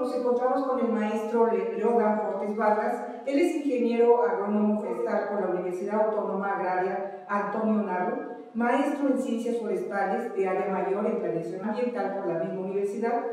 nos encontramos con el maestro Leodan Portes Vargas. Él es ingeniero agrónomo forestal por la Universidad Autónoma Agraria Antonio Narro, maestro en ciencias forestales de área mayor en planeación ambiental por la misma universidad.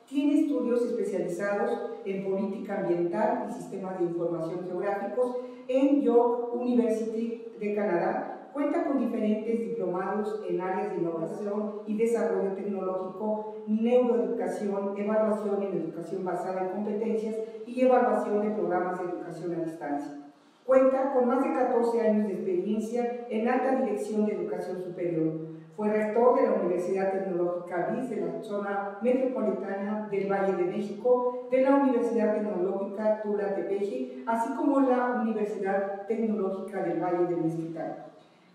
Tiene estudios especializados en política ambiental y sistemas de información geográficos en York University de Canadá. Cuenta con diferentes diplomados en áreas de innovación y desarrollo tecnológico, neuroeducación, evaluación en educación basada en competencias y evaluación de programas de educación a distancia. Cuenta con más de 14 años de experiencia en alta dirección de educación superior. Fue rector de la Universidad Tecnológica BIS de la zona metropolitana del Valle de México, de la Universidad Tecnológica Tula-Tepeji, así como la Universidad Tecnológica del Valle de Mezquital.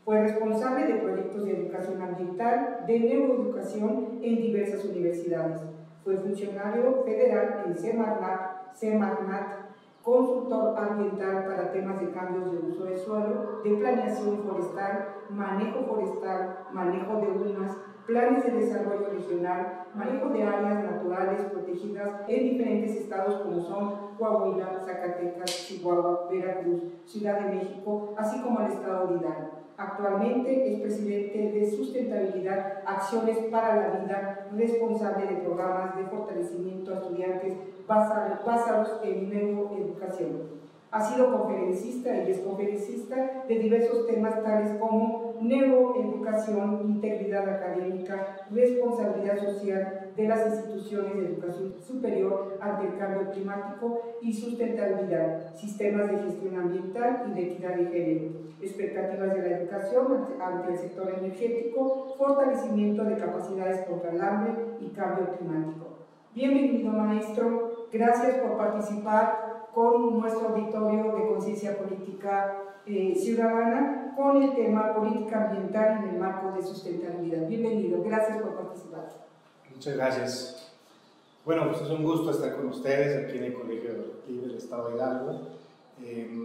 Fue responsable de proyectos de educación ambiental, de neuroeducación en diversas universidades. Fue funcionario federal en Semarnat, consultor ambiental para temas de cambios de uso de suelo, de planeación forestal, manejo de dunas, planes de desarrollo regional, manejo de áreas naturales protegidas en diferentes estados como son Coahuila, Zacatecas, Chihuahua, Veracruz, Ciudad de México, así como el estado de Hidalgo. Actualmente es presidente de Sustentabilidad, Acciones para la Vida, responsable de programas de fortalecimiento a estudiantes basados en neuroeducación. Ha sido conferencista y es conferencista de diversos temas tales como neuroeducación, integridad académica, responsabilidad social de las instituciones de educación superior ante el cambio climático y sustentabilidad, sistemas de gestión ambiental y de equidad de género, expectativas de la educación ante el sector energético, fortalecimiento de capacidades contra el hambre y cambio climático. Bienvenido, maestro. Gracias por participar con nuestro auditorio de Conciencia Política Ciudadana con el tema política ambiental en el marco de sustentabilidad. Bienvenido, gracias por participar. Muchas gracias. Bueno, pues es un gusto estar con ustedes aquí en el Colegio Libre del Estado de Hidalgo.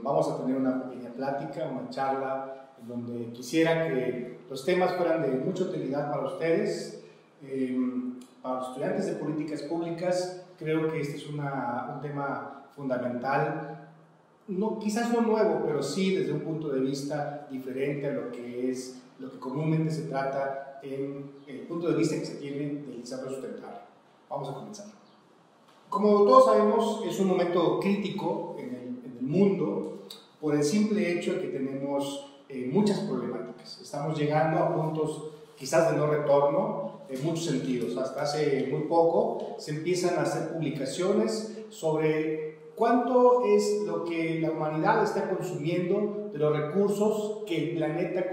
Vamos a tener una pequeña plática, una charla, en donde quisiera que los temas fueran de mucha utilidad para ustedes, para los estudiantes de políticas públicas. Creo que este es un tema fundamental, quizás no nuevo, pero sí desde un punto de vista diferente a lo que comúnmente se trata en el punto de vista que se tiene del desarrollo sustentable. Vamos a comenzar. Como todos sabemos, es un momento crítico en el mundo por el simple hecho de que tenemos muchas problemáticas. Estamos llegando a puntos quizás de no retorno en muchos sentidos. Hasta hace muy poco se empiezan a hacer publicaciones sobre cuánto es lo que la humanidad está consumiendo de los recursos que el planeta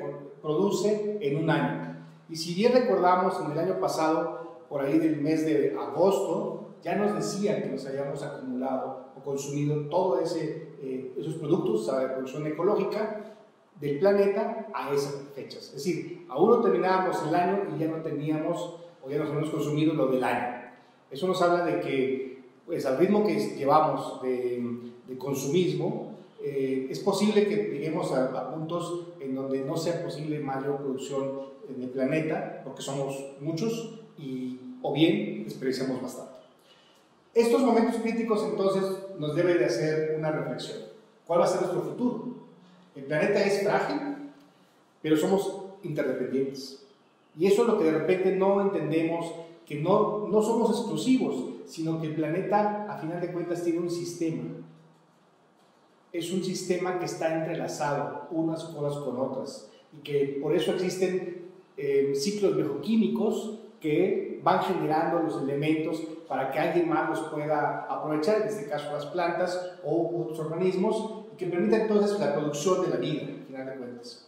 produce en un año. Y si bien recordamos en el año pasado, por ahí del mes de agosto, ya nos decían que nos habíamos acumulado o consumido todos esos productos de producción ecológica del planeta a esas fechas. Es decir, aún no terminábamos el año y ya no teníamos o ya nos hemos consumido lo del año. Eso nos habla de que pues al ritmo que llevamos de consumismo, es posible que lleguemos a puntos en donde no sea posible mayor producción en el planeta, porque somos muchos o bien desperdiciamos bastante. Estos momentos críticos entonces nos deben de hacer una reflexión. ¿Cuál va a ser nuestro futuro? El planeta es frágil, pero somos interdependientes. Y eso es lo que de repente no entendemos, que no somos exclusivos, sino que el planeta, a final de cuentas, tiene un sistema. Es un sistema que está entrelazado unas cosas con otras y que por eso existen ciclos bioquímicos que van generando los elementos para que alguien más los pueda aprovechar, en este caso las plantas o otros organismos, y que permita entonces la producción de la vida, a final de cuentas.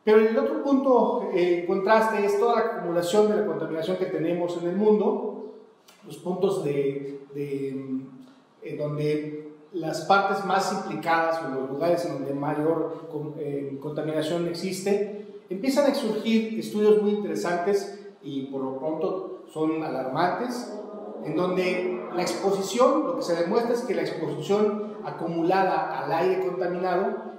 Pero el otro punto, contraste, es toda la acumulación de la contaminación que tenemos en el mundo, los puntos donde las partes más implicadas o los lugares en donde mayor contaminación existe, empiezan a surgir estudios muy interesantes y por lo pronto son alarmantes, en donde la exposición, lo que se demuestra es que la exposición acumulada al aire contaminado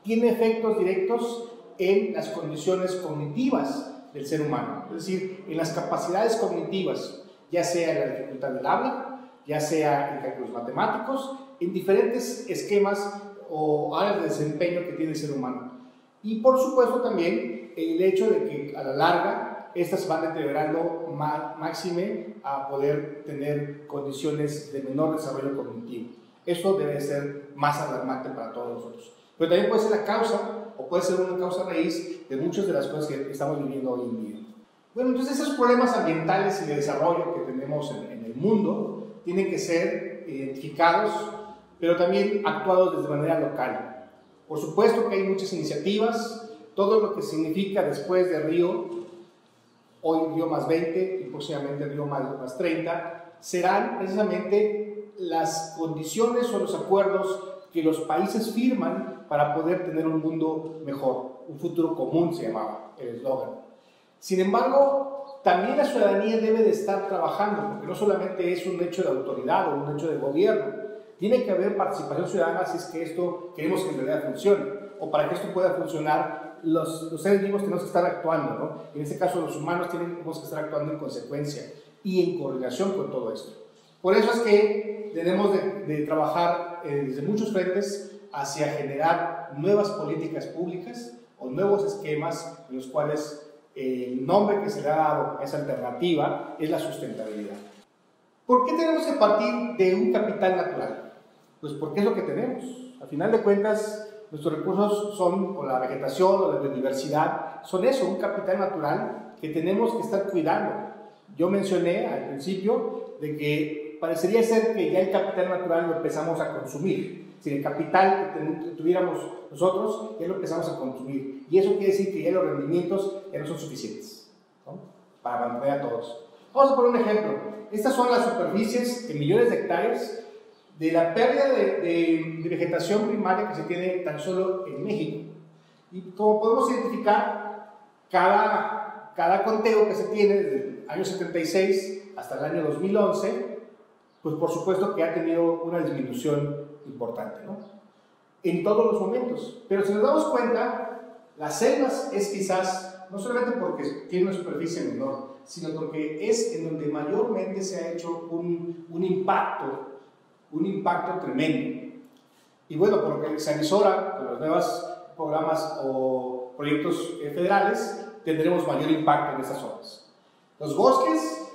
tiene efectos directos en las condiciones cognitivas del ser humano, es decir, en las capacidades cognitivas, ya sea en la dificultad del habla, ya sea en cálculos matemáticos, en diferentes esquemas o áreas de desempeño que tiene el ser humano. Y por supuesto también el hecho de que a la larga estas van deteriorando máxime a poder tener condiciones de menor desarrollo cognitivo. Eso debe ser más alarmante para todos nosotros. Pero también puede ser la causa, o puede ser una causa raíz de muchas de las cosas que estamos viviendo hoy en día. Bueno, entonces esos problemas ambientales y de desarrollo que tenemos en el mundo tienen que ser identificados, pero también actuados desde manera local. Por supuesto que hay muchas iniciativas, todo lo que significa después de Río, hoy Río más 20 y próximamente Río más 30, serán precisamente las condiciones o los acuerdos que los países firman para poder tener un mundo mejor, un futuro común se llamaba el eslogan. Sin embargo, también la ciudadanía debe de estar trabajando, porque no solamente es un hecho de autoridad o un hecho de gobierno, tiene que haber participación ciudadana si es que esto queremos que en realidad funcione, o para que esto pueda funcionar, los seres vivos tenemos que estar actuando, ¿no? En este caso los humanos tenemos que estar actuando en consecuencia y en coordinación con todo esto. Por eso es que debemos de trabajar desde muchos frentes hacia generar nuevas políticas públicas o nuevos esquemas en los cuales el nombre que se le ha dado a esa alternativa es la sustentabilidad. ¿Por qué tenemos que partir de un capital natural? Pues porque es lo que tenemos. Al final de cuentas, nuestros recursos son, o la vegetación o la biodiversidad, son eso, un capital natural que tenemos que estar cuidando. Yo mencioné al principio de que parecería ser que ya el capital natural lo empezamos a consumir. Si el capital que tuviéramos nosotros, ya lo empezamos a consumir. Y eso quiere decir que ya los rendimientos ya no son suficientes, ¿no? Para mantener a todos. Vamos a poner un ejemplo. Estas son las superficies en millones de hectáreas de la pérdida de vegetación primaria que se tiene tan solo en México. Y como podemos identificar, cada conteo que se tiene desde el año 76 hasta el año 2011, pues por supuesto que ha tenido una disminución importante, ¿no? En todos los momentos. Pero si nos damos cuenta, las selvas es quizás, no solamente porque tiene una superficie menor, sino porque es en donde mayormente se ha hecho un impacto tremendo. Y bueno, por lo que se avisora con los nuevos programas o proyectos federales, tendremos mayor impacto en estas zonas. Los bosques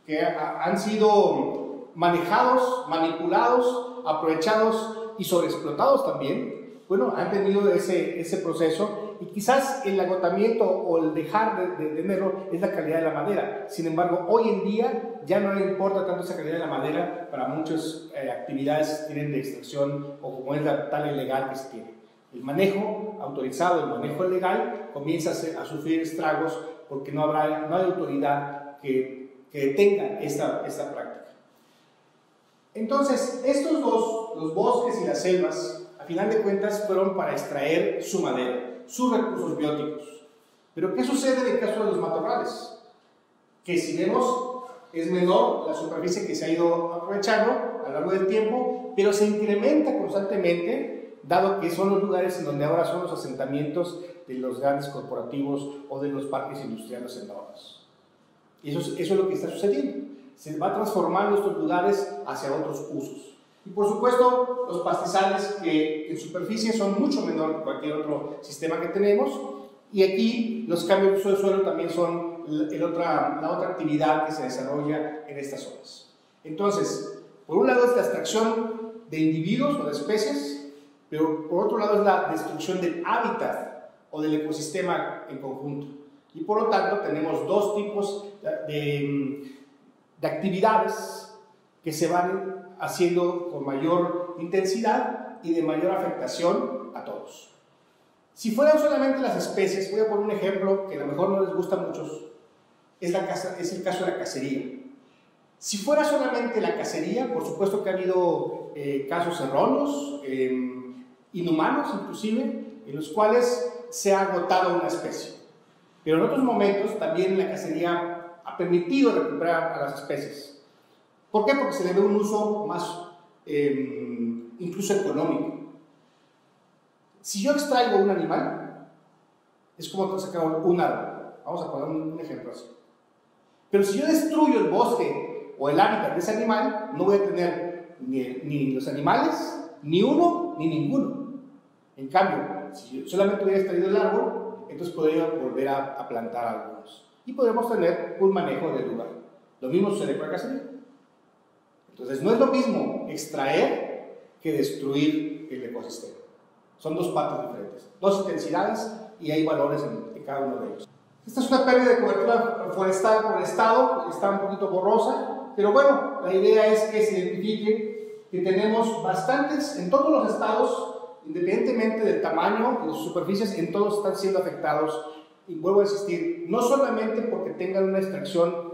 que han sido manejados, manipulados, aprovechados y sobreexplotados también, bueno, han tenido ese proceso, y quizás el agotamiento o el dejar de tenerlo es la calidad de la madera. Sin embargo, hoy en día ya no le importa tanto esa calidad de la madera para muchas actividades que tienen de extracción o como es la tala ilegal que se tiene. El manejo autorizado, el manejo legal comienza a sufrir estragos porque no hay autoridad que detenga esta práctica. Entonces, estos dos, los bosques y las selvas, a final de cuentas fueron para extraer su madera, sus recursos bióticos. Pero ¿qué sucede en el caso de los matorrales? Que si vemos, es menor la superficie que se ha ido aprovechando a lo largo del tiempo, pero se incrementa constantemente, dado que son los lugares en donde ahora son los asentamientos de los grandes corporativos o de los parques industriales enormes. Y eso es lo que está sucediendo. Se va transformando estos lugares hacia otros usos. Y por supuesto, los pastizales que en superficie son mucho menor que cualquier otro sistema que tenemos. Y aquí los cambios de uso del suelo también son la otra actividad que se desarrolla en estas zonas. Entonces, por un lado es la extracción de individuos o de especies, pero por otro lado es la destrucción del hábitat o del ecosistema en conjunto. Y por lo tanto tenemos dos tipos de actividades que se van haciendo con mayor intensidad y de mayor afectación a todos. Si fueran solamente las especies, voy a poner un ejemplo que a lo mejor no les gusta a muchos, es el caso de la cacería. Si fuera solamente la cacería, por supuesto que ha habido casos erróneos, inhumanos inclusive, en los cuales se ha agotado una especie. Pero en otros momentos también la cacería ha permitido recuperar a las especies. ¿Por qué? Porque se le ve un uso más, incluso económico. Si yo extraigo un animal, es como sacar un árbol. Vamos a poner un ejemplo así. Pero si yo destruyo el bosque o el hábitat de ese animal, no voy a tener ni los animales, ni uno, ni ninguno. En cambio, si yo solamente hubiera extraído el árbol, entonces podría volver a plantar algunos. Y podemos tener un manejo del lugar. Lo mismo sucede con la cacería. Entonces, no es lo mismo extraer que destruir el ecosistema. Son dos partes diferentes, dos intensidades, y hay valores en cada uno de ellos. Esta es una pérdida de cobertura forestal por estado, está un poquito borrosa, pero bueno, la idea es que se identifique que tenemos bastantes, en todos los estados, independientemente del tamaño y de sus superficies, en todos están siendo afectados. Y vuelvo a insistir, no solamente porque tengan una extracción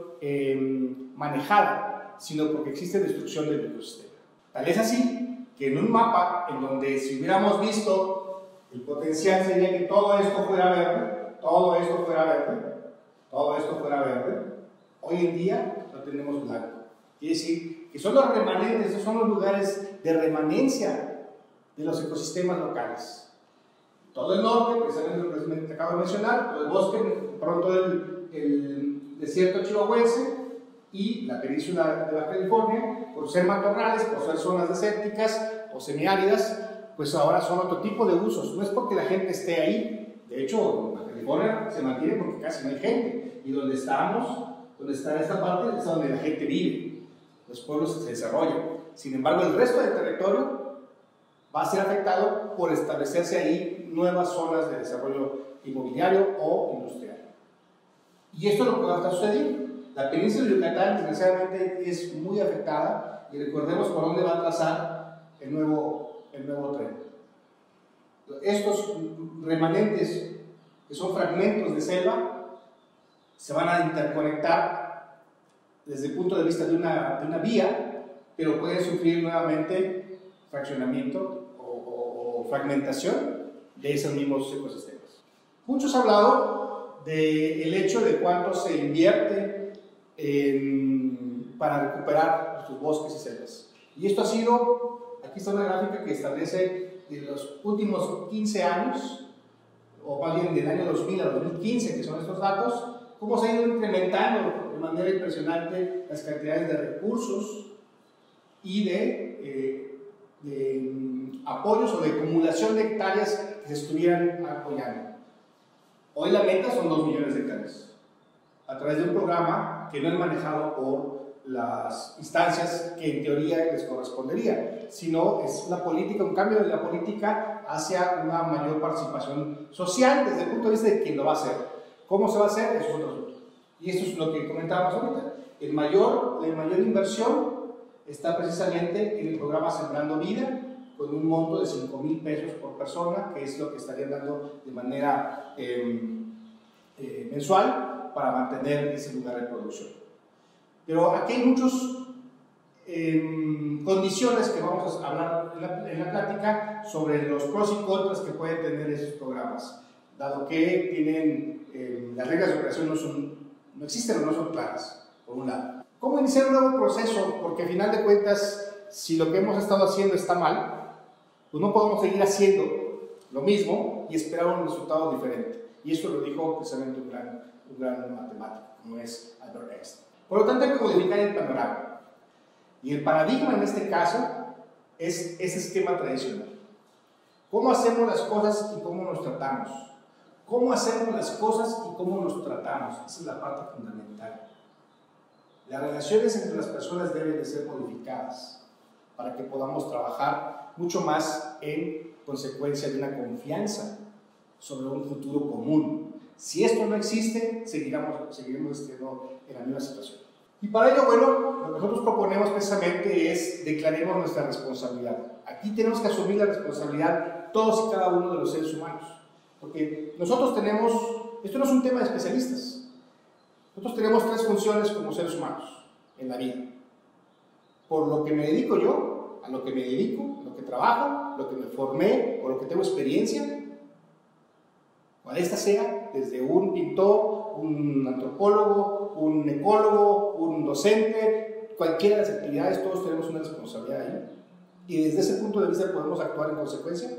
manejada, sino porque existe destrucción del ecosistema. Tal es así que en un mapa en donde si hubiéramos visto el potencial sería que todo esto fuera verde, todo esto fuera verde, todo esto fuera verde, hoy en día lo tenemos blanco. Quiere decir que son los remanentes, esos son los lugares de remanencia de los ecosistemas locales. Todo el norte, precisamente lo que te acabo de mencionar, todo el bosque, pronto el desierto chihuahuense y la península de Baja California, por ser matorrales, por ser zonas desérticas o semiáridas, pues ahora son otro tipo de usos. No es porque la gente esté ahí, de hecho, Baja California se mantiene porque casi no hay gente, y donde estamos, donde está esta parte, es donde la gente vive, los pueblos se desarrollan. Sin embargo, el resto del territorio va a ser afectado por establecerse ahí nuevas zonas de desarrollo inmobiliario o industrial. Y esto es lo que va a estar sucediendo. La península de Yucatán, desgraciadamente, es muy afectada, y recordemos por dónde va a trazar el nuevo tren. Estos remanentes, que son fragmentos de selva, se van a interconectar desde el punto de vista de una vía, pero pueden sufrir nuevamente fraccionamiento o fragmentación de esos mismos ecosistemas. Muchos han hablado del hecho de cuánto se invierte para recuperar sus bosques y selvas. Y esto ha sido, aquí está una gráfica que establece de los últimos 15 años, o más bien del año 2000 a 2015, que son estos datos, cómo se ha ido incrementando de manera impresionante las cantidades de recursos y de apoyos o de acumulación de hectáreas que se estuvieran apoyando. Hoy la meta son 2 millones de hectáreas, a través de un programa que no es manejado por las instancias que en teoría les correspondería, sino es una política, un cambio de la política hacia una mayor participación social desde el punto de vista de quién lo va a hacer. ¿Cómo se va a hacer? Eso es otro asunto. Y esto es lo que comentábamos ahorita. La mayor inversión está precisamente en el programa Sembrando Vida, con un monto de 5,000 pesos por persona, que es lo que estarían dando de manera mensual para mantener ese lugar de producción. Pero aquí hay muchas condiciones que vamos a hablar en la plática sobre los pros y contras que pueden tener esos programas, dado que tienen las reglas de operación no existen o no son claras, por un lado. ¿Cómo iniciar un nuevo proceso? Porque al final de cuentas, si lo que hemos estado haciendo está mal, pues no podemos seguir haciendo lo mismo y esperar un resultado diferente. Y eso lo dijo precisamente un gran matemático, como es Albert Einstein. Por lo tanto, hay que modificar el panorama. Y el paradigma en este caso es ese esquema tradicional. ¿Cómo hacemos las cosas y cómo nos tratamos? ¿Cómo hacemos las cosas y cómo nos tratamos? Esa es la parte fundamental. Las relaciones entre las personas deben de ser modificadas para que podamos trabajar mucho más en consecuencia de una confianza sobre un futuro común. Si esto no existe, seguiremos en la misma situación. Y para ello, bueno, lo que nosotros proponemos precisamente es declaremos nuestra responsabilidad. Aquí tenemos que asumir la responsabilidad todos y cada uno de los seres humanos. Porque nosotros tenemos, esto no es un tema de especialistas, nosotros tenemos 3 funciones como seres humanos en la vida. Por lo que me dedico yo, a lo que me dedico, lo que trabajo, lo que me formé o lo que tengo experiencia, cual esta sea, desde un pintor, un antropólogo, un ecólogo, un docente, cualquiera de las actividades, todos tenemos una responsabilidad ahí. Y desde ese punto de vista podemos actuar en consecuencia.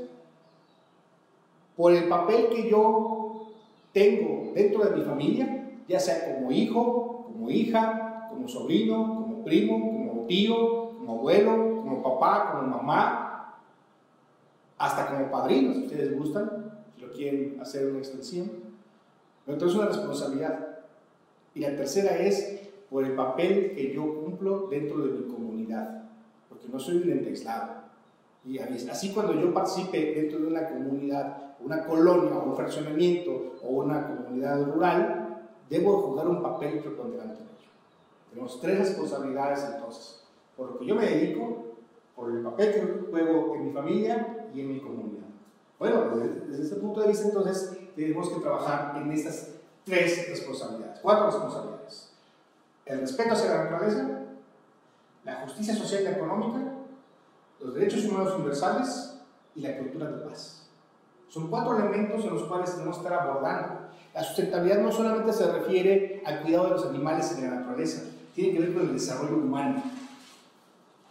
Por el papel que yo tengo dentro de mi familia, ya sea como hijo, como hija, como sobrino, como primo, como tío, como abuelo, como papá, como mamá, hasta como padrino, si ustedes gustan, si lo quieren hacer una extensión. Pero entonces es una responsabilidad. Y la tercera es por el papel que yo cumplo dentro de mi comunidad, porque no soy un ente aislado. Y así cuando yo participe dentro de una comunidad, una colonia, o un fraccionamiento, o una comunidad rural, debo jugar un papel preponderante en ello. Tenemos tres responsabilidades entonces, por lo que yo me dedico, por el papel que juego en mi familia y en mi comunidad. Bueno, desde este punto de vista entonces tenemos que trabajar en estas tres responsabilidades, cuatro responsabilidades: el respeto hacia la naturaleza, la justicia social y económica, los derechos humanos universales y la cultura de paz. Son cuatro elementos en los cuales tenemos que estar abordando. La sustentabilidad no solamente se refiere al cuidado de los animales y de la naturaleza, tiene que ver con el desarrollo humano.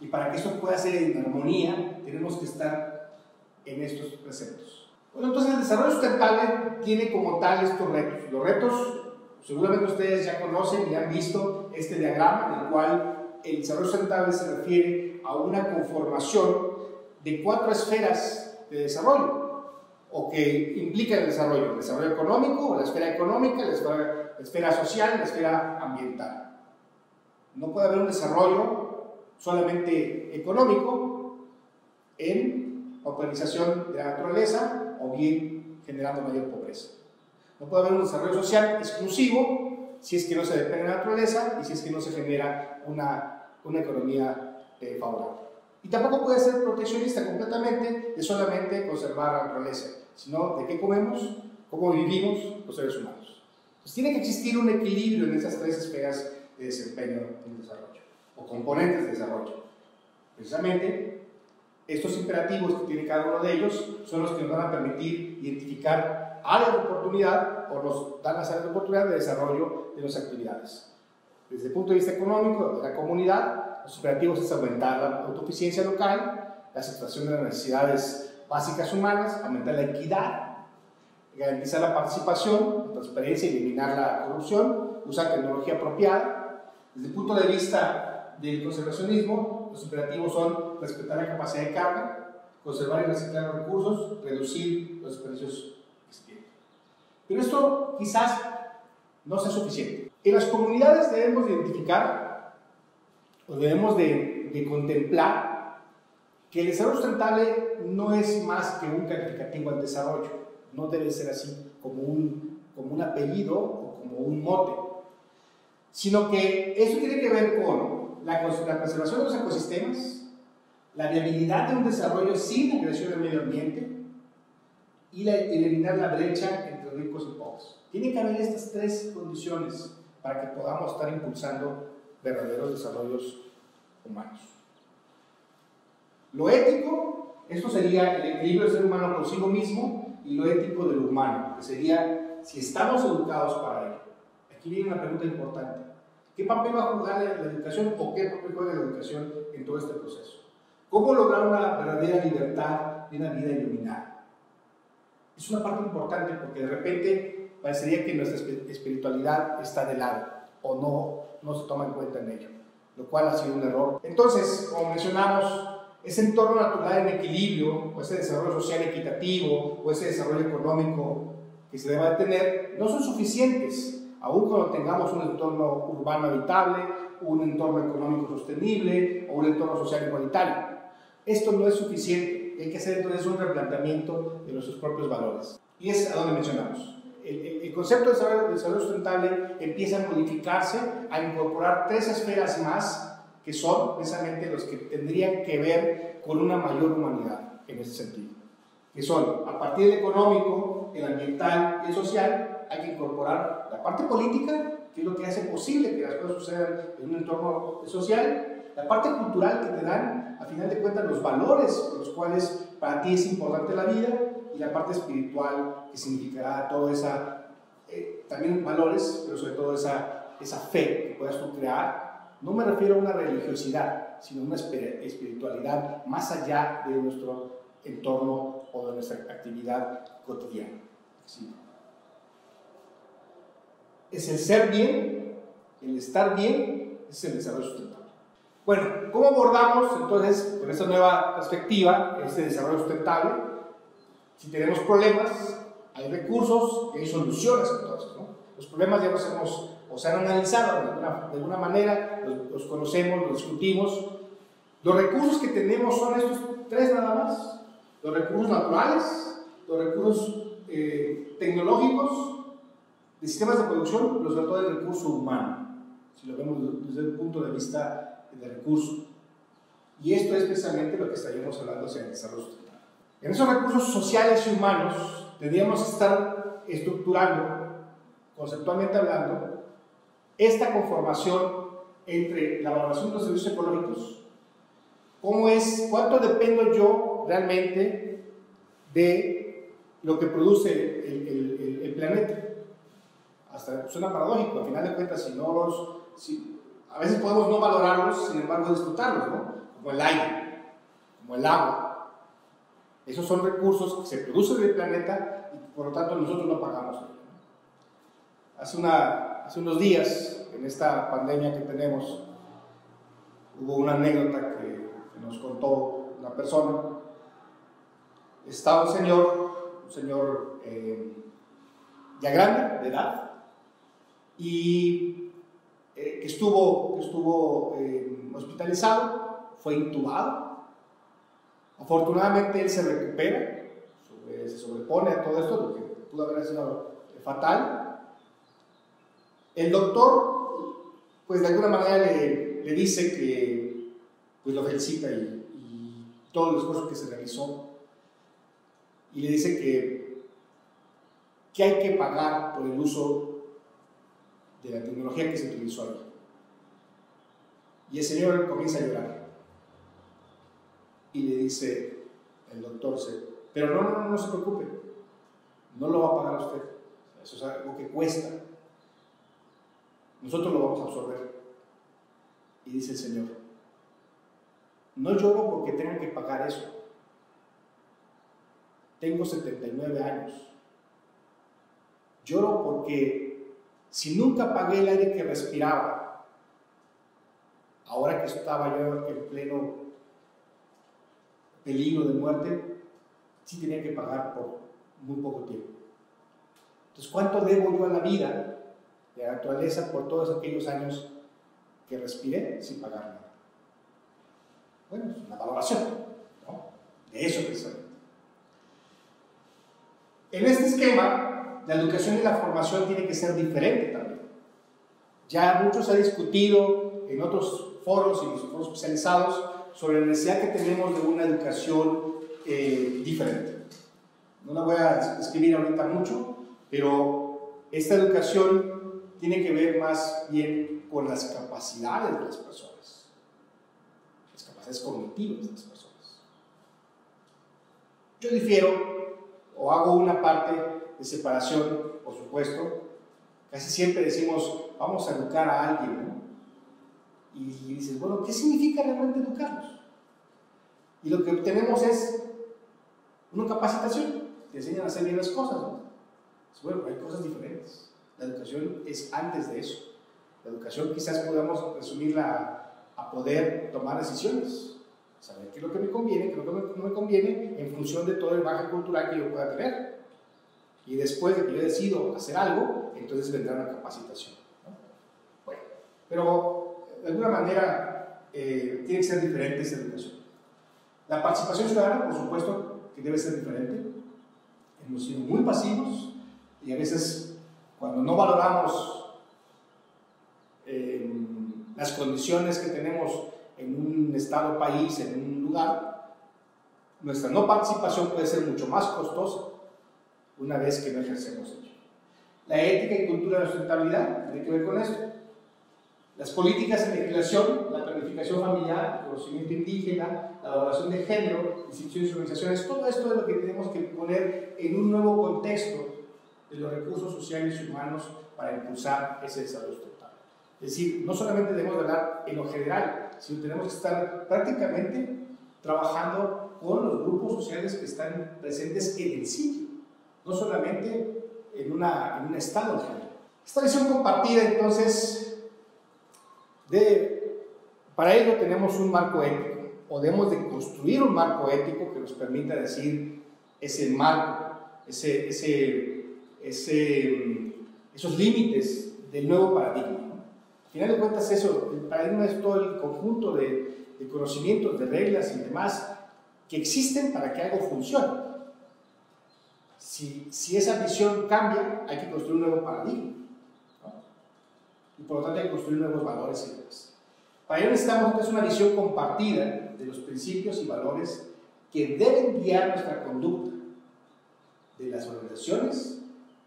Y para que esto pueda ser en armonía, tenemos que estar en estos preceptos. Bueno, entonces el desarrollo sustentable tiene como tal estos retos. Los retos, seguramente ustedes ya conocen y han visto este diagrama en el cual el desarrollo sustentable se refiere a una conformación de cuatro esferas de desarrollo, o que implica el desarrollo económico, o la esfera económica, la esfera social, la esfera ambiental. No puede haber un desarrollo solamente económico en pauperización de la naturaleza o bien generando mayor pobreza. No puede haber un desarrollo social exclusivo si es que no se depende de la naturaleza y si es que no se genera una economía favorable. Y tampoco puede ser proteccionista completamente de solamente conservar la naturaleza, sino de qué comemos, cómo vivimos los seres humanos. Entonces tiene que existir un equilibrio en esas tres esferas de desempeño en el desarrollo, o componentes de desarrollo. Precisamente, estos imperativos que tiene cada uno de ellos son los que nos van a permitir identificar áreas de oportunidad, o nos dan las áreas de oportunidad de desarrollo de nuestras actividades. Desde el punto de vista económico de la comunidad, los imperativos es aumentar la autosuficiencia local, la satisfacción de las necesidades básicas humanas, aumentar la equidad, garantizar la participación, la transparencia, eliminar la corrupción, usar tecnología apropiada. Desde el punto de vista del conservacionismo, los imperativos son respetar la capacidad de carga, conservar y reciclar los recursos, reducir los desperdicios existentes. Pero esto quizás no sea suficiente. En las comunidades debemos de identificar, o debemos de contemplar, que el desarrollo sustentable no es más que un calificativo al desarrollo. No debe ser así como un apellido o como un mote, sino que eso tiene que ver con la conservación de los ecosistemas, la viabilidad de un desarrollo sin agresión al medio ambiente y eliminar la brecha entre ricos y pobres. Tiene que haber estas tres condiciones para que podamos estar impulsando verdaderos desarrollos humanos. Lo ético, esto sería el equilibrio del ser humano consigo mismo, y lo ético de lo humano, que sería si estamos educados para ello. Aquí viene una pregunta importante: ¿qué papel va a jugar la educación, o qué papel juega la educación en todo este proceso? ¿Cómo lograr una verdadera libertad y una vida iluminada? Es una parte importante, porque de repente parecería que nuestra espiritualidad está de lado o no se toma en cuenta en ello, lo cual ha sido un error. Entonces, como mencionamos, ese entorno natural en equilibrio, o ese desarrollo social equitativo, o ese desarrollo económico que se deba de tener, no son suficientes, aun cuando tengamos un entorno urbano habitable, un entorno económico sostenible o un entorno social igualitario. Esto no es suficiente, hay que hacer entonces un replanteamiento de nuestros propios valores. Y es a donde mencionamos. El concepto de desarrollo sustentable empieza a modificarse, a incorporar tres esferas más, que son precisamente los que tendrían que ver con una mayor humanidad en ese sentido. Que son, a partir del económico, el ambiental y el social, hay que incorporar la parte política, que es lo que hace posible que las cosas sucedan en un entorno social, la parte cultural, que te dan, a final de cuentas, los valores por los cuales para ti es importante la vida, y la parte espiritual, que significará toda esa, también valores, pero sobre todo esa fe que puedas tú crear. No me refiero a una religiosidad, sino a una espiritualidad más allá de nuestro entorno o de nuestra actividad cotidiana. ¿Sí? Es el ser bien, el estar bien, es el desarrollo sustentable. Bueno, ¿cómo abordamos entonces con esta nueva perspectiva este desarrollo sustentable? Si tenemos problemas, hay recursos y hay soluciones entonces, ¿no? Los problemas ya los hemos o se han analizado de alguna manera, los conocemos, los discutimos. Los recursos que tenemos son estos tres nada más: los recursos naturales, los recursos tecnológicos, de sistemas de producción, pero sobre todo el recurso humano, si lo vemos desde el punto de vista del recurso. Y esto es precisamente lo que estaríamos hablando hacia el desarrollo sustentable. En esos recursos sociales y humanos tendríamos que estar estructurando, conceptualmente hablando, esta conformación entre la valoración de los servicios ecológicos, cuánto dependo yo realmente de lo que produce el planeta. Hasta suena paradójico, al final de cuentas, a veces podemos no valorarlos, sin embargo disfrutarlos, ¿no? Como el aire, como el agua. Esos son recursos que se producen en el planeta y por lo tanto nosotros no pagamos. Hace unos días, en esta pandemia que tenemos, hubo una anécdota que nos contó una persona. Estaba un señor ya grande, de edad, y que estuvo hospitalizado, fue intubado. Afortunadamente él se recupera, se sobrepone a todo esto, lo que pudo haber sido fatal. El doctor, pues de alguna manera le dice que pues lo felicita y todo el esfuerzo que se realizó, y le dice que hay que pagar por el uso de la tecnología que se utilizó ahí. Y el señor comienza a llorar y le dice el doctor, pero no se preocupe, no lo va a pagar usted, eso es algo que cuesta, nosotros lo vamos a absorber. Y dice el señor, no lloro porque tenga que pagar eso, tengo 79 años, lloro porque si nunca pagué el aire que respiraba, ahora que estaba yo en pleno peligro de muerte, sí tenía que pagar por muy poco tiempo. Entonces, ¿cuánto debo yo a la vida, de la naturaleza, por todos aquellos años que respiré sin pagar nada? Bueno, es una valoración, ¿no? De eso precisamente. En este esquema, la educación y la formación tiene que ser diferente también. Ya mucho se ha discutido en otros foros y en los foros especializados sobre la necesidad que tenemos de una educación diferente. No la voy a escribir ahorita mucho, pero esta educación tiene que ver más bien con las capacidades de las personas, las capacidades cognitivas de las personas. Yo difiero o hago una parte de separación, por supuesto. Casi siempre decimos, vamos a educar a alguien, ¿no? Y dices, bueno, ¿qué significa realmente educarlos? Y lo que obtenemos es una capacitación, te enseñan a hacer bien las cosas, ¿no? Bueno, hay cosas diferentes. La educación es antes de eso. La educación quizás podamos resumirla a poder tomar decisiones, saber qué es lo que me conviene, qué es lo que no me conviene, en función de todo el bagaje cultural que yo pueda tener. Y después de que yo decido hacer algo, entonces vendrá una capacitación, ¿no? Bueno, pero de alguna manera tiene que ser diferente esta educación. La participación ciudadana, por supuesto, que debe ser diferente. Hemos sido muy pasivos y a veces, cuando no valoramos las condiciones que tenemos en un estado, país, en un lugar, nuestra no participación puede ser mucho más costosa una vez que no ejercemos ello. La ética y cultura de la sustentabilidad tiene que ver con esto. Las políticas en legislación, la planificación familiar, el conocimiento indígena, la valoración de género, instituciones y organizaciones, todo esto es lo que tenemos que poner en un nuevo contexto de los recursos sociales y humanos para impulsar ese desarrollo sustentable. Es decir, no solamente debemos hablar en lo general, sino tenemos que estar prácticamente trabajando con los grupos sociales que están presentes en el sitio, no solamente en un estado en general. Esta visión compartida, entonces, Para ello tenemos un marco ético, o debemos de construir un marco ético que nos permita decir ese marco, esos límites del nuevo paradigma, ¿no? Al final de cuentas eso, el paradigma es todo el conjunto de conocimientos, de reglas y demás que existen para que algo funcione. Si esa visión cambia, hay que construir un nuevo paradigma, ¿no? Y por lo tanto hay que construir nuevos valores y demás. Para ello necesitamos entonces una visión compartida de los principios y valores que deben guiar nuestra conducta de las organizaciones,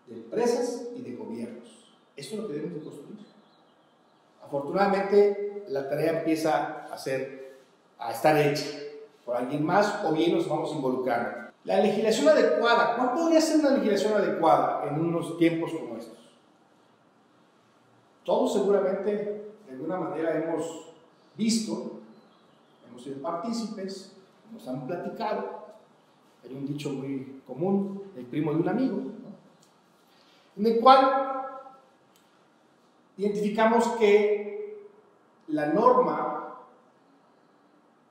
de empresas y de gobiernos. Esto es lo que debemos de construir. Afortunadamente, la tarea empieza a estar hecha por alguien más, o bien nos vamos involucrando. La legislación adecuada. ¿Cuál podría ser una legislación adecuada en unos tiempos como estos? Todos seguramente, de alguna manera, hemos visto, hemos sido partícipes, nos han platicado. Hay un dicho muy común, el primo de un amigo, ¿no? En el cual identificamos que la norma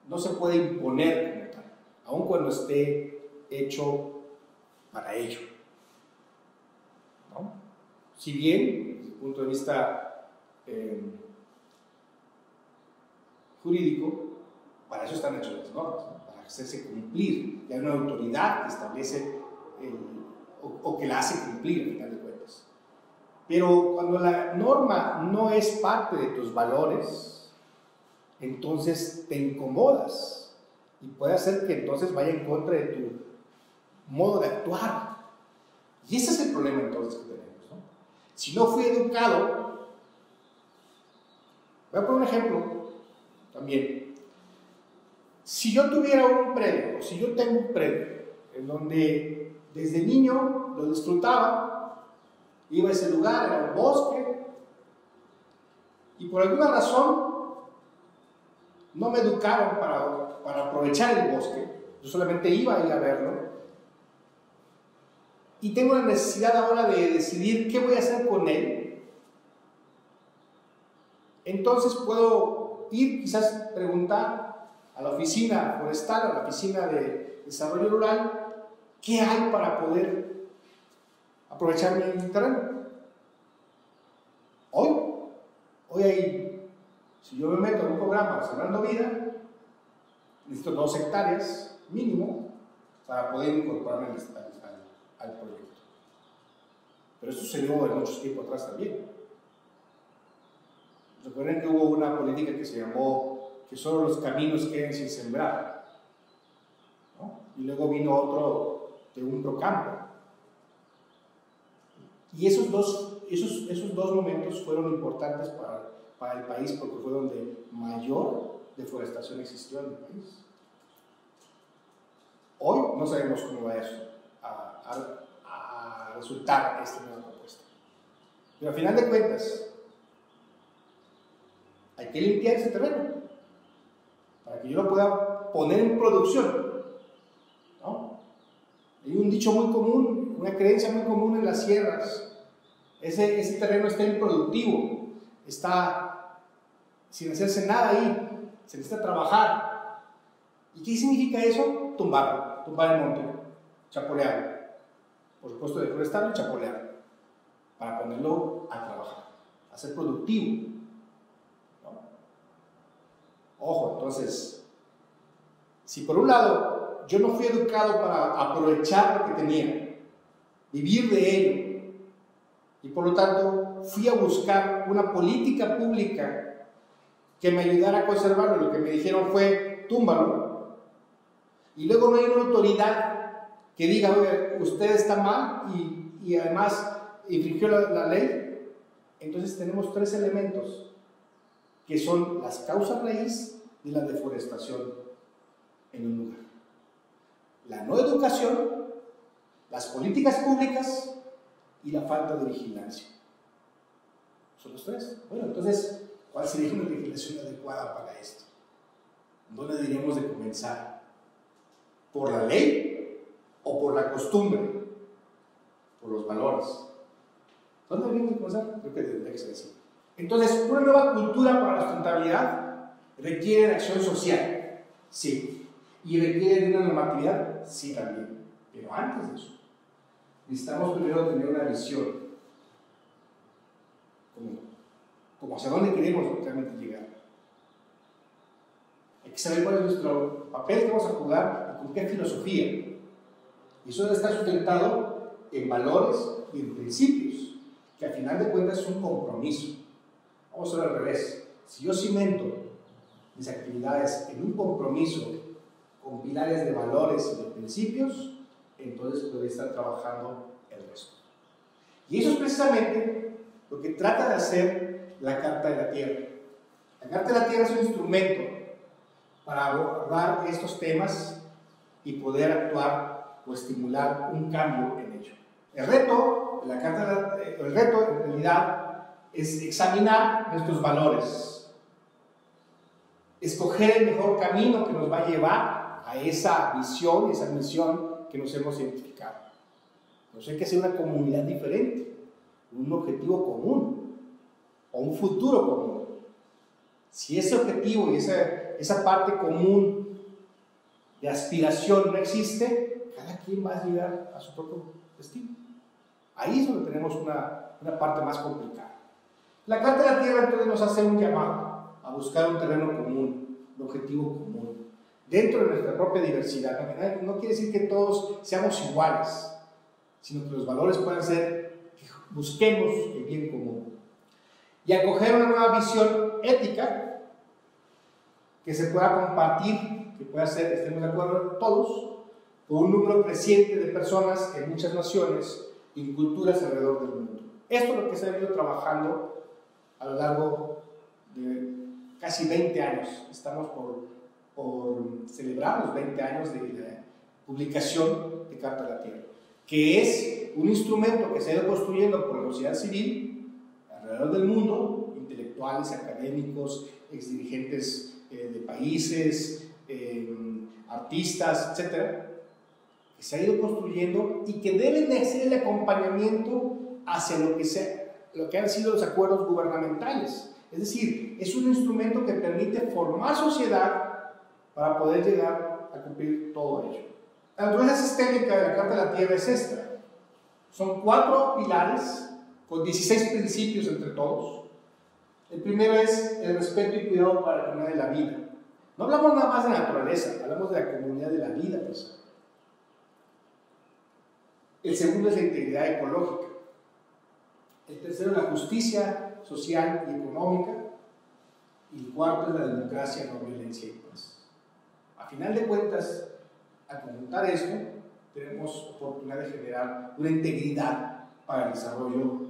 no se puede imponer como tal, aun cuando esté hecho para ello, ¿no? Si bien, desde el punto de vista jurídico, para eso están hechas las normas, ¿no? Para hacerse cumplir, y hay una autoridad que establece o que la hace cumplir, al final de cuentas. Pero cuando la norma no es parte de tus valores, entonces te incomodas y puede hacer que entonces vaya en contra de tu modo de actuar. Y ese es el problema entonces que tenemos, ¿no? Si no fui educado, voy a poner un ejemplo también. Si yo tuviera un predio, o si yo tengo un predio en donde desde niño lo disfrutaba, iba a ese lugar, era un bosque, y por alguna razón no me educaron para aprovechar el bosque, yo solamente iba a ir a verlo, y tengo la necesidad ahora de decidir qué voy a hacer con él, entonces puedo ir, quizás preguntar a la oficina forestal, a la oficina de desarrollo rural, qué hay para poder aprovechar mi terreno. Hoy hay, si yo me meto en un programa Sembrando Vida, necesito 2 hectáreas mínimo para poder incorporarme al proyecto. Pero eso sucedió en muchos tiempos atrás también. Recuerden que hubo una política que se llamó que solo los caminos queden sin sembrar, ¿no? Y luego vino otro de un procampo. Y esos dos momentos fueron importantes para el país porque fue donde mayor deforestación existió en el país. Hoy no sabemos cómo va eso a resultar esta nueva propuesta. Pero al final de cuentas, hay que limpiar ese terreno para que yo lo pueda poner en producción, ¿no? Hay un dicho muy común, una creencia muy común en las sierras. Ese terreno está improductivo, está sin hacerse nada ahí, se necesita trabajar. ¿Y qué significa eso? Tumbar el monte, chapolearlo. Por supuesto, deforestarlo y chapolearlo, para ponerlo a trabajar, a ser productivo, ¿no? Ojo, entonces, si por un lado yo no fui educado para aprovechar lo que tenía, vivir de ello, y por lo tanto fui a buscar una política pública que me ayudara a conservarlo, lo que me dijeron fue, túmbalo, y luego no hay una autoridad que diga, oye, usted está mal y además infringió la ley. Entonces tenemos 3 elementos que son las causas raíz de la deforestación en un lugar: la no educación, las políticas públicas y la falta de vigilancia. Son los 3. Bueno, entonces, ¿cuál sería una legislación adecuada para esto? ¿Dónde deberíamos de comenzar? ¿Por la ley o por la costumbre? ¿Por los valores? ¿Dónde deberíamos de comenzar? Creo que tendría que ser así. Entonces, una nueva cultura para la sustentabilidad ¿Requiere de acción social? Sí. ¿Y requiere de una normatividad? Sí, también. Pero antes de eso, necesitamos primero tener una visión, como hacia dónde queremos realmente llegar. Hay que saber cuál es nuestro papel que vamos a jugar y con qué filosofía. Y eso debe estar sustentado en valores y en principios, que al final de cuentas es un compromiso. Vamos a ver al revés. Si yo cimento mis actividades en un compromiso con pilares de valores y de principios, entonces podré estar trabajando el resto. Y eso es precisamente lo que trata de hacer la Carta de la Tierra. La Carta de la Tierra es un instrumento para abordar estos temas y poder actuar o estimular un cambio en ello. El reto en realidad es examinar nuestros valores, escoger el mejor camino que nos va a llevar a esa visión, esa misión que nos hemos identificado. Nos hay que hacer una comunidad diferente, un objetivo común o un futuro común. Si ese objetivo y esa parte común de aspiración no existe, cada quien va a llegar a su propio destino. Ahí es donde tenemos una parte más complicada. La Carta de la Tierra entonces nos hace un llamado a buscar un terreno común, un objetivo común, dentro de nuestra propia diversidad. No quiere decir que todos seamos iguales, sino que los valores pueden ser que busquemos el bien común y acoger una nueva visión ética que se pueda compartir, que pueda ser, estemos de acuerdo todos, por un número creciente de personas en muchas naciones y culturas alrededor del mundo. Esto es lo que se ha venido trabajando a lo largo de casi 20 años. Estamos por celebrar los 20 años de la publicación de Carta de la Tierra, que es un instrumento que se ha ido construyendo por la sociedad civil alrededor del mundo, intelectuales, académicos, exdirigentes de países, artistas, etcétera, que se ha ido construyendo y que deben de hacer el acompañamiento hacia lo que han sido los acuerdos gubernamentales. Es decir, es un instrumento que permite formar sociedad para poder llegar a cumplir todo ello. La naturaleza sistémica de la Carta de la Tierra es esta. Son 4 pilares con 16 principios entre todos. El primero es el respeto y cuidado para la comunidad de la vida. No hablamos nada más de la naturaleza, hablamos de la comunidad de la vida. Pues. El segundo es la integridad ecológica. El tercero es la justicia social y económica. Y el cuarto es la democracia, no violencia y paz. A final de cuentas, al conjuntar esto, tenemos oportunidad de generar una integridad para el desarrollo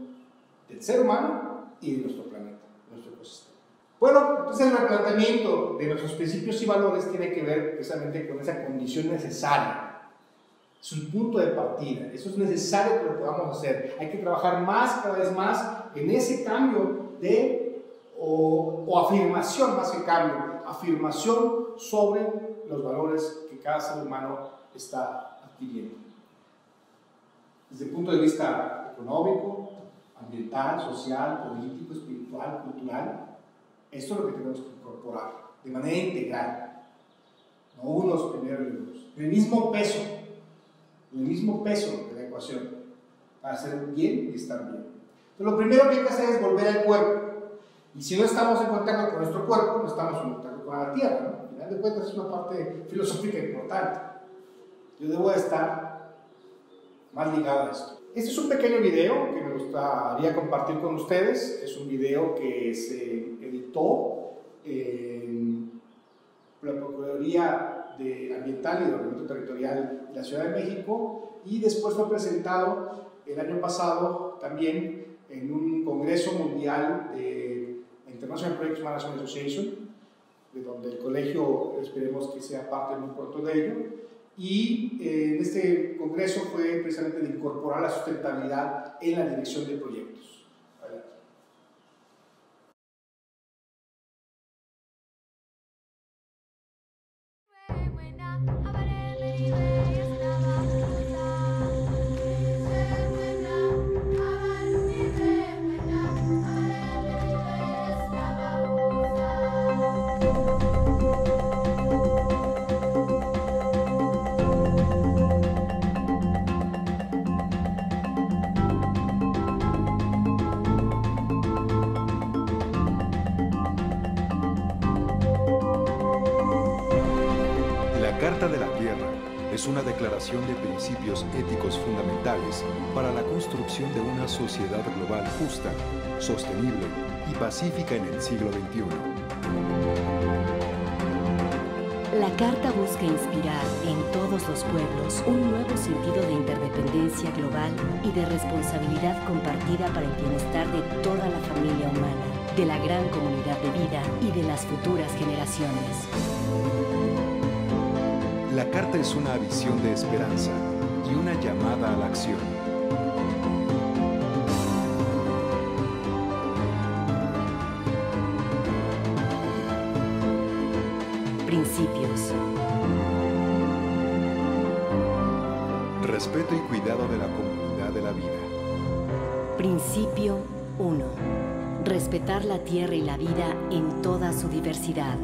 del ser humano y de nuestro planeta, de nuestro ecosistema. Bueno, entonces el replanteamiento de nuestros principios y valores tiene que ver precisamente con esa condición necesaria. Es un punto de partida, eso es necesario que lo podamos hacer. Hay que trabajar más, cada vez más, en ese cambio o afirmación, más que cambio, afirmación sobre los valores que cada ser humano está adquiriendo. Desde el punto de vista económico, ambiental, social, político, espiritual, cultural, esto es lo que tenemos que incorporar de manera integral, no unos primero y otros, el mismo peso de la ecuación para hacer bien y estar bien. Entonces, lo primero que hay que hacer es volver al cuerpo. Y si no estamos en contacto con nuestro cuerpo, no estamos en contacto con la tierra, ¿no? Al final de cuentas es una parte filosófica importante. Yo debo estar más ligado a esto. Este es un pequeño video que me gustaría compartir con ustedes. Es un video que se editó en la Procuraduría Ambiental y de Ordenamiento Territorial de la Ciudad de México y después fue presentado el año pasado también en un congreso mundial de International Project Management Association, de donde el colegio esperemos que sea parte muy pronto de ello. Y en este congreso fue precisamente de incorporar la sustentabilidad en la dirección de proyectos. Adelante. Carta de la Tierra es una declaración de principios éticos fundamentales para la construcción de una sociedad global justa, sostenible y pacífica en el siglo XXI. La Carta busca inspirar en todos los pueblos un nuevo sentido de interdependencia global y de responsabilidad compartida para el bienestar de toda la familia humana, de la gran comunidad de vida y de las futuras generaciones. La Carta es una visión de esperanza y una llamada a la acción. Principios. Respeto y cuidado de la comunidad de la vida. Principio 1. Respetar la tierra y la vida en toda su diversidad.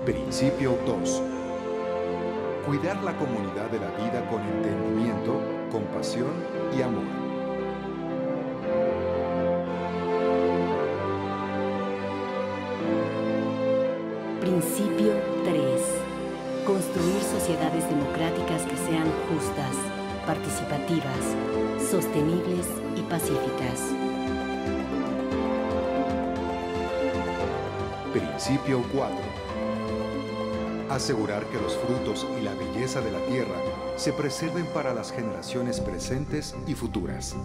Principio 2. Cuidar la comunidad de la vida con entendimiento, compasión y amor. Principio 3. Construir sociedades democráticas que sean justas, participativas, sostenibles y pacíficas. Principio 4. Asegurar que los frutos y la belleza de la tierra se preserven para las generaciones presentes y futuras.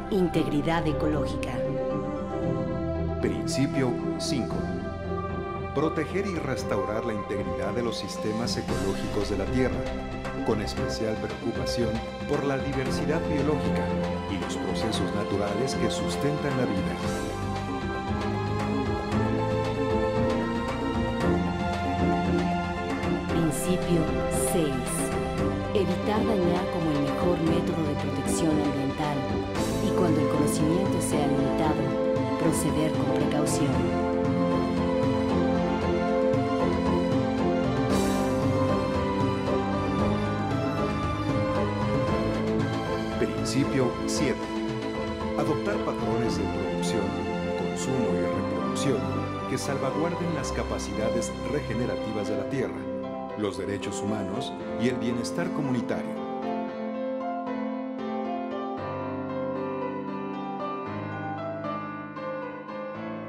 Integridad ecológica. Principio 5. Proteger y restaurar la integridad de los sistemas ecológicos de la tierra, con especial preocupación por la diversidad biológica y los procesos naturales que sustentan la vida. Principio 6. Evitar dañar como el mejor método de protección ambiental y cuando el conocimiento sea limitado, proceder con precaución. Principio 7. Adoptar patrones de producción, consumo y reproducción que salvaguarden las capacidades regenerativas de la tierra, los derechos humanos y el bienestar comunitario.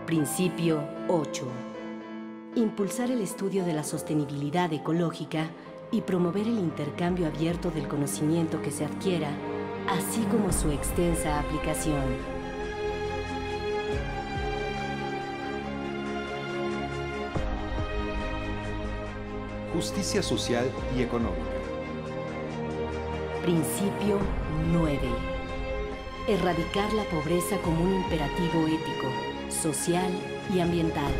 Principio 8. Impulsar el estudio de la sostenibilidad ecológica y promover el intercambio abierto del conocimiento que se adquiera, así como su extensa aplicación. Justicia social y económica. Principio 9. Erradicar la pobreza como un imperativo ético, social y ambiental.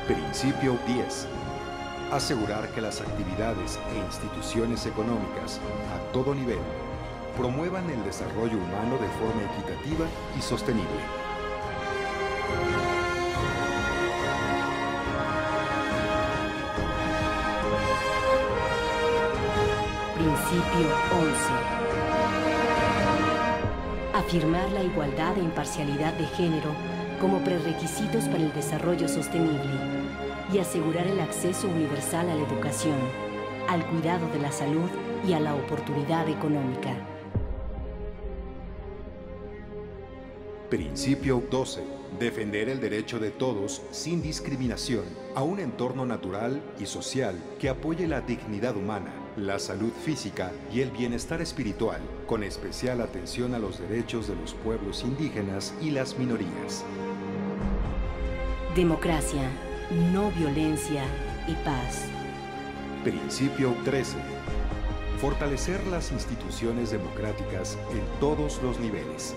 Principio 10. Asegurar que las actividades e instituciones económicas a todo nivel promuevan el desarrollo humano de forma equitativa y sostenible. Principio 11. Afirmar la igualdad e imparcialidad de género como prerequisitos para el desarrollo sostenible y asegurar el acceso universal a la educación, al cuidado de la salud y a la oportunidad económica. Principio 12. Defender el derecho de todos sin discriminación a un entorno natural y social que apoye la dignidad humana, la salud física y el bienestar espiritual, con especial atención a los derechos de los pueblos indígenas y las minorías. Democracia, no violencia y paz. Principio 13. Fortalecer las instituciones democráticas en todos los niveles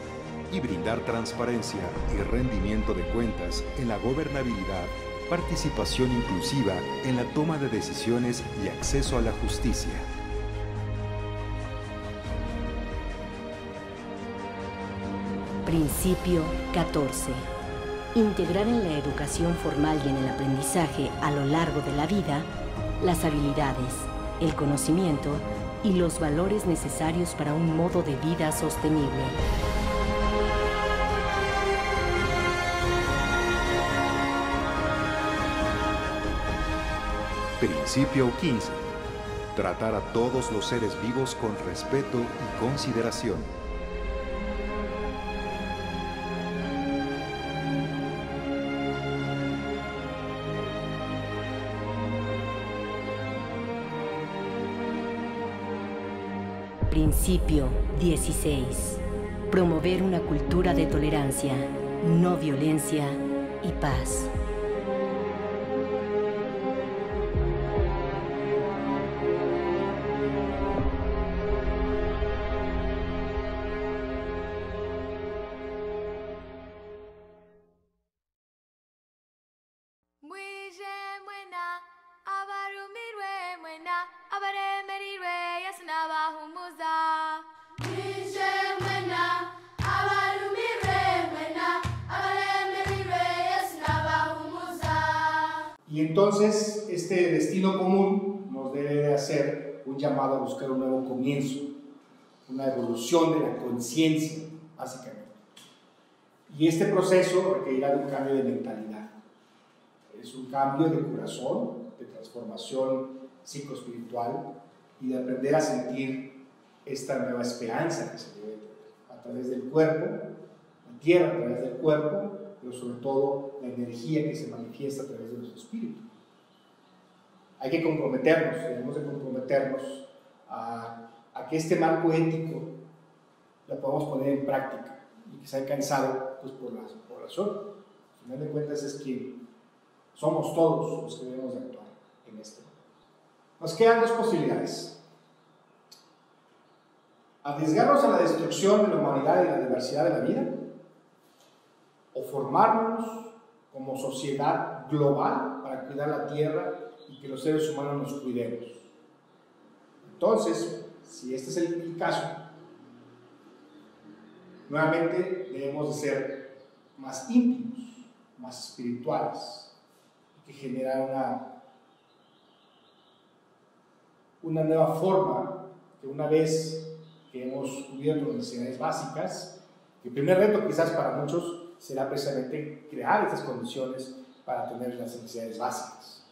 y brindar transparencia y rendimiento de cuentas en la gobernabilidad, participación inclusiva en la toma de decisiones y acceso a la justicia. Principio 14. Integrar en la educación formal y en el aprendizaje a lo largo de la vida las habilidades, el conocimiento y los valores necesarios para un modo de vida sostenible. Principio 15. Tratar a todos los seres vivos con respeto y consideración. Principio 16. Promover una cultura de tolerancia, no violencia y paz. Y entonces este destino común nos debe de hacer un llamado a buscar un nuevo comienzo, una evolución de la conciencia, básicamente. Y este proceso requerirá de un cambio de mentalidad. Es un cambio de corazón, de transformación psicoespiritual y de aprender a sentir esta nueva esperanza que se debe tener a través del cuerpo, la tierra a través del cuerpo, pero sobre todo la energía que se manifiesta a través de nuestro espíritu. Hay que comprometernos, debemos de comprometernos a que este marco ético lo podamos poner en práctica y que sea alcanzado pues, por la población. Al final de cuentas es que somos todos los que debemos de actuar en esto. Nos quedan dos posibilidades: arriesgarnos a la destrucción de la humanidad y la diversidad de la vida, o formarnos como sociedad global para cuidar la tierra y que los seres humanos nos cuidemos. Entonces, si este es el caso, nuevamente debemos de ser más íntimos, más espirituales, que generar una nueva forma que una vez que hemos cubierto las necesidades básicas, el primer reto quizás para muchos será precisamente crear estas condiciones para tener las necesidades básicas.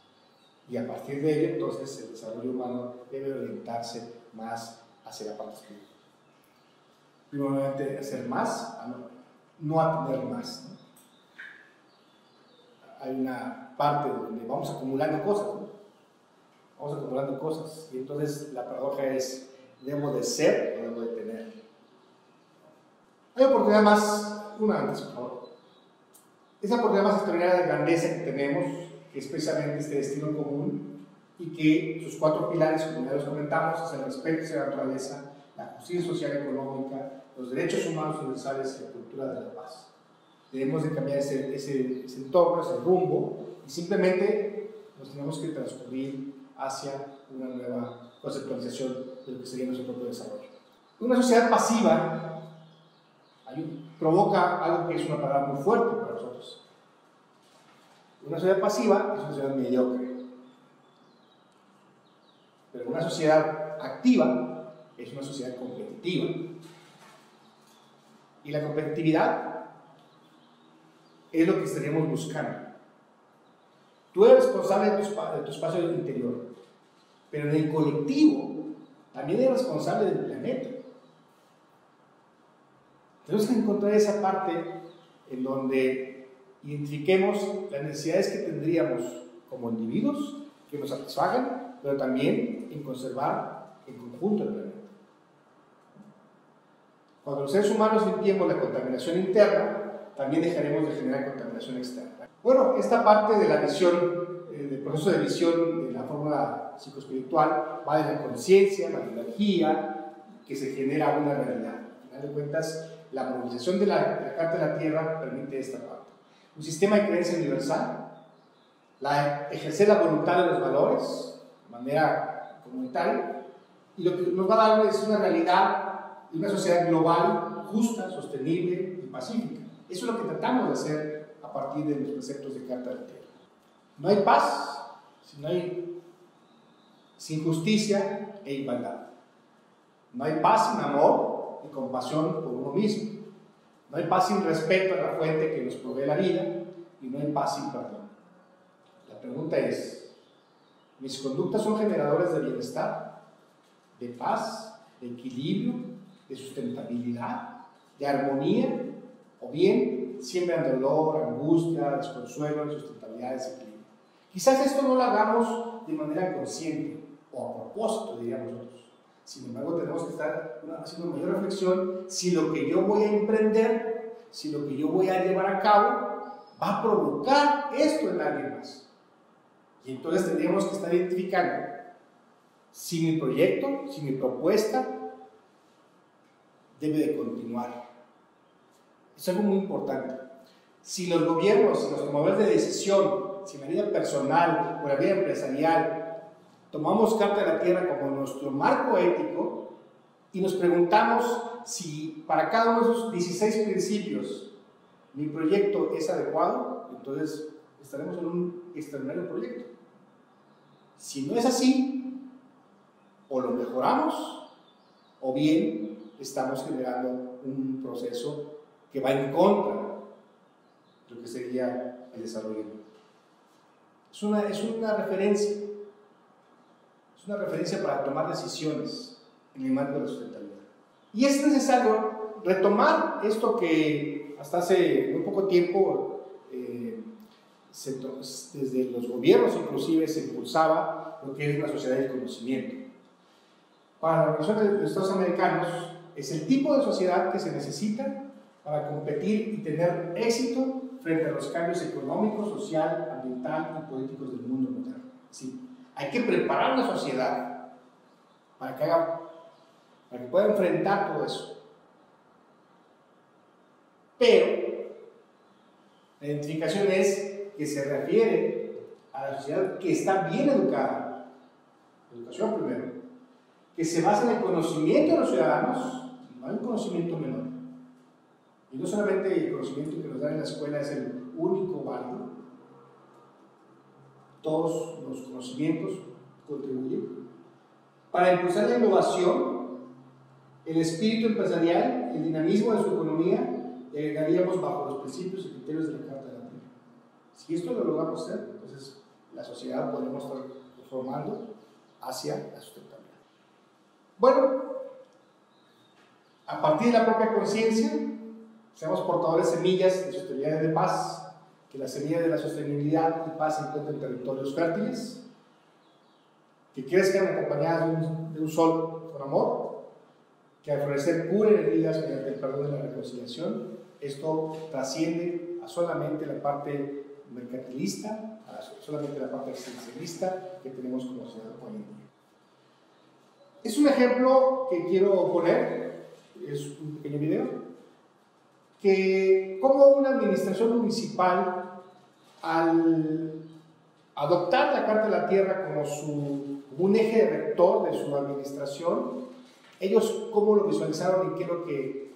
Y a partir de ello, entonces, el desarrollo humano debe orientarse más hacia la parte espiritual. Primeramente, hacer más, no a tener más, ¿no? Hay una parte donde vamos acumulando cosas, ¿no? Vamos acumulando cosas. Y entonces la paradoja es, ¿debo de ser o debo de tener? Hay oportunidad más, una antes, por favor. Esa oportunidad más extraordinaria de grandeza que tenemos, que es precisamente este destino común, y que sus cuatro pilares, como ya los comentamos, es el respeto hacia la naturaleza, la justicia social y económica, los derechos humanos universales y la cultura de la paz. Debemos de cambiar ese entorno, ese rumbo, y simplemente nos tenemos que transcurrir hacia una nueva conceptualización de lo que sería nuestro propio desarrollo. Una sociedad pasiva provoca algo que es una palabra muy fuerte para nosotros. Una sociedad pasiva es una sociedad mediocre, pero una sociedad activa es una sociedad competitiva. Y la competitividad es lo que estaríamos buscando. Tú eres responsable de tu espacio interior, pero en el colectivo también eres responsable del planeta. Tenemos que encontrar esa parte en donde identifiquemos las necesidades que tendríamos como individuos que nos satisfagan, pero también en conservar en conjunto el planeta. Cuando los seres humanos limpiemos la contaminación interna, también dejaremos de generar contaminación externa. Bueno, esta parte de la visión, del proceso de visión de la fórmula psicoespiritual va de la conciencia, la energía, que se genera una realidad. Al final de cuentas, la movilización de la Carta de la Tierra permite esta parte. Un sistema de creencia universal, ejercer la voluntad de los valores de manera comunitaria, y lo que nos va a dar es una realidad y una sociedad global, justa, sostenible y pacífica. Eso es lo que tratamos de hacer a partir de los preceptos de Carta de la Tierra. No hay paz sin justicia e igualdad. No hay paz sin amor y compasión por uno mismo. No hay paz sin respeto a la fuente que nos provee la vida, y no hay paz sin perdón. La pregunta es, ¿mis conductas son generadores de bienestar, de paz, de equilibrio, de sustentabilidad, de armonía, o bien siembran dolor, angustia, desconsuelo, insustentabilidad, desequilibrio? Quizás esto no lo hagamos de manera consciente o a propósito, diríamos nosotros. Sin embargo, tenemos que estar haciendo una mayor reflexión si lo que yo voy a emprender, si lo que yo voy a llevar a cabo va a provocar esto en alguien más. Y entonces tendríamos que estar identificando si mi proyecto, si mi propuesta debe de continuar. Es algo muy importante. Si los gobiernos, si los tomadores de decisión, si en la vida personal o en la vida empresarial tomamos Carta de la Tierra como nuestro marco ético y nos preguntamos si para cada uno de esos 16 principios mi proyecto es adecuado, entonces estaremos en un extraordinario proyecto. Si no es así, o lo mejoramos, o bien estamos generando un proceso que va en contra de lo que sería el desarrollo. Es una referencia. Es una referencia para tomar decisiones en el marco de la sustentabilidad. Y es necesario retomar esto que hasta hace muy poco tiempo, desde los gobiernos inclusive, se impulsaba lo que es la sociedad del conocimiento. Para la Organización de los Estados Americanos, es el tipo de sociedad que se necesita para competir y tener éxito frente a los cambios económicos, social, ambiental y políticos del mundo moderno. Sí. Hay que preparar la sociedad para que pueda enfrentar todo eso. Pero la identificación es que se refiere a la sociedad que está bien educada, educación primero, que se basa en el conocimiento de los ciudadanos, no en conocimiento menor. Y no solamente el conocimiento que nos dan en la escuela es el único válido. Todos los conocimientos contribuyen para impulsar la innovación, el espíritu empresarial, el dinamismo de su economía, llegaríamos bajo los principios y criterios de la Carta de la Tierra. Si esto lo logramos hacer, entonces la sociedad podemos estar formando hacia la sustentabilidad. Bueno, a partir de la propia conciencia, seamos portadores de semillas de sostenibilidad y de paz, que las semillas de la sostenibilidad y paz se encuentren en territorios fértiles, que crezcan acompañadas de un sol con amor, que al florecer curen heridas mediante el perdón y la reconciliación. Esto trasciende a solamente la parte mercantilista, a solamente la parte existencialista que tenemos como sociedad hoy en día. Es un ejemplo que quiero poner, es un pequeño video, que como una administración municipal, al adoptar la Carta de la Tierra como un eje rector de su administración, ellos cómo lo visualizaron y qué es lo que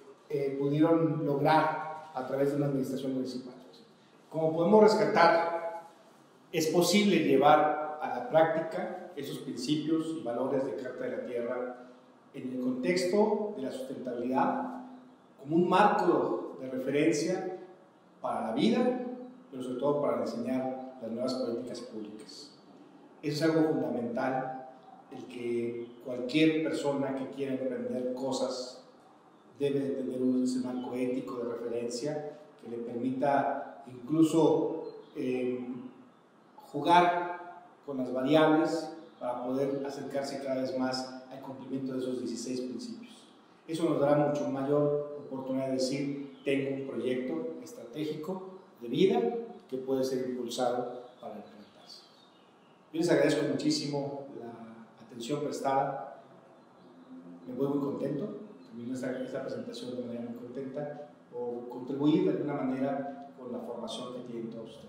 pudieron lograr a través de una administración municipal. Como podemos rescatar, es posible llevar a la práctica esos principios y valores de Carta de la Tierra en el contexto de la sustentabilidad como un marco de referencia para la vida, pero sobre todo para diseñar las nuevas políticas públicas. Eso es algo fundamental, el que cualquier persona que quiera emprender cosas debe de tener ese marco ético de referencia que le permita incluso jugar con las variables para poder acercarse cada vez más al cumplimiento de esos 16 principios. Eso nos dará mucho mayor oportunidad de decir, tengo un proyecto estratégico de vida que puede ser impulsado para implementarse. Yo les agradezco muchísimo la atención prestada, me voy muy contento, también esta presentación de manera muy contenta por contribuir de alguna manera con la formación que tienen todos ustedes.